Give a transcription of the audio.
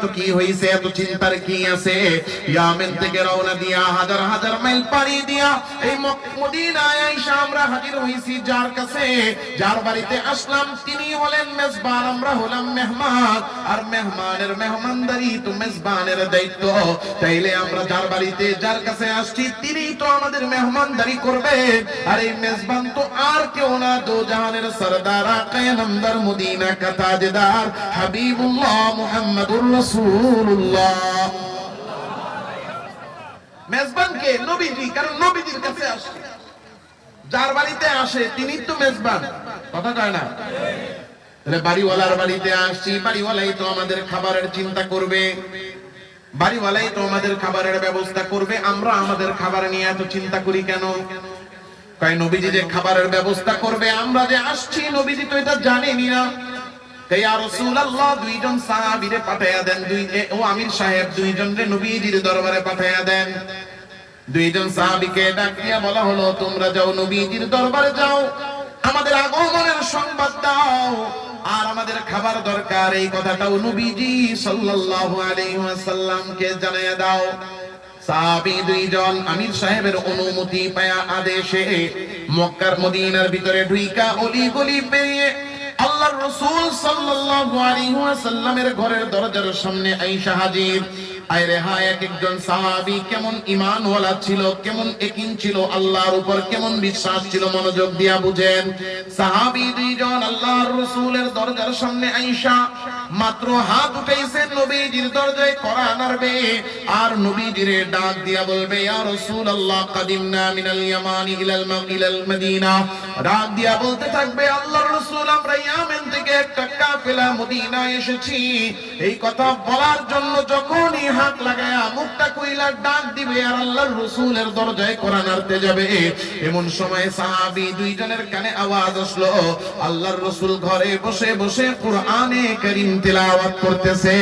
তো কি হইছে, এত চিন্তার কি আছে? ইয়ামেন থেকে রওনা দিয়া হাজার হাজার মাইল পাড়ি দিয়া এই মদিনায় আইসা আমরা হাজির হইছি যার কাছে, যার বাড়িতে আসলাম তিনি হলেন মেজবান, আমরা হলাম মেহমান। আর মেহমানের মেহমানদারি তো মেজবানের দায়িত্ব। তাইলে আমরা যার বাড়িতে যার কাছে আসছি তিনি তো আমাদের মেহমানদারি করবে। আর এই মেজবান তো আর কেউ না, দো জাহানের সরদার আকায়ে নামদার মদিনা কা তাজদার হাবিবুল্লাহ মুহাম্মাদুর রাসূলুল্লাহ। মেজবানকে নবীজি, কারণ নবীজির কাছে আসে, যার বাড়িতে আসে তিনি তো মেজবান, কথা কয় না? তাহলে বাড়িওয়ালার বাড়িতে আসছি, বাড়িওয়ালাই তো আমাদের খাবারের চিন্তা করবে, বাড়িওয়ালাই তো আমাদের খাবারের ব্যবস্থা করবে। আমরা আমাদের খাবার নিয়ে এত চিন্তা করি কেন? কয় নবীজি যে খাবারের ব্যবস্থা করবে, আমরা যে আসছি নবীজি তো এটা জানেনি না। ইয়া রাসূলুল্লাহ, দুইজন সাহাবীরে পাঠায়া দেন, ও আমির সাহেব দুইজনরে নবীজির দরবারে পাঠায়া দেন। দুইজন সাহাবীকে ডাকিয়া বলা হলো, তোমরা যাও নবীজির দরবারে যাও, আমাদের আগমনের সংবাদ দাও, আর আমাদের খাবার দরকার এই কথাটাও নবীজি সাল্লাল্লাহু আলাইহি ওয়াসাল্লামকে জানায়া দাও। সাহাবী দুইজন আমির সাহেবের অনুমতি পায়া আদেশে মক্কার মদিনার ভিতরে ঢুইকা অলি গলি পেরিয়ে আল্লাহর রাসূল সাল্লাল্লাহু আলাইহি ওয়াসাল্লামের ঘরের দরজার সামনে আয়েশা হাজির। আরে হায়, এক একজন সাহাবী কেমন ঈমানওয়ালা ছিল, কেমন ইয়াকিন ছিল আল্লাহর উপর, কেমন বিশ্বাস ছিল, মনোযোগ দিয়া বুঝেন। সাহাবী দুইজন আল্লাহর রাসূলের দরজার সামনে আয়েশা মাত্র হাত উঠাইছেন নবীজির দরজায় কড়া নাড়বে, আর নবীজিরে ডাক দিয়া বলবে, ইয়া রাসূলুল্লাহ কাদিমনা মিনাল ইয়ামানি ইলাল মদিনা। ডাক দিয়া বলতে থাকবে, আল্লাহর রাসূল আমরা ইয়ামেন থেকে একটা কাফেলা মদিনায় এসেছি। এই কথা বলার জন্য যখনই হাত লাগায়া মুখটা কইলা ডাক দিবে আর আল্লাহর রাসূলের দরজায় কড়া নাড়তে যাবে, এমন সময় সাহাবী দুইজনের কানে আওয়াজ আসলো, আল্লাহর রাসূল ঘরে বসে বসে কুরআনে কারীম তিলাওয়াত করতেছে।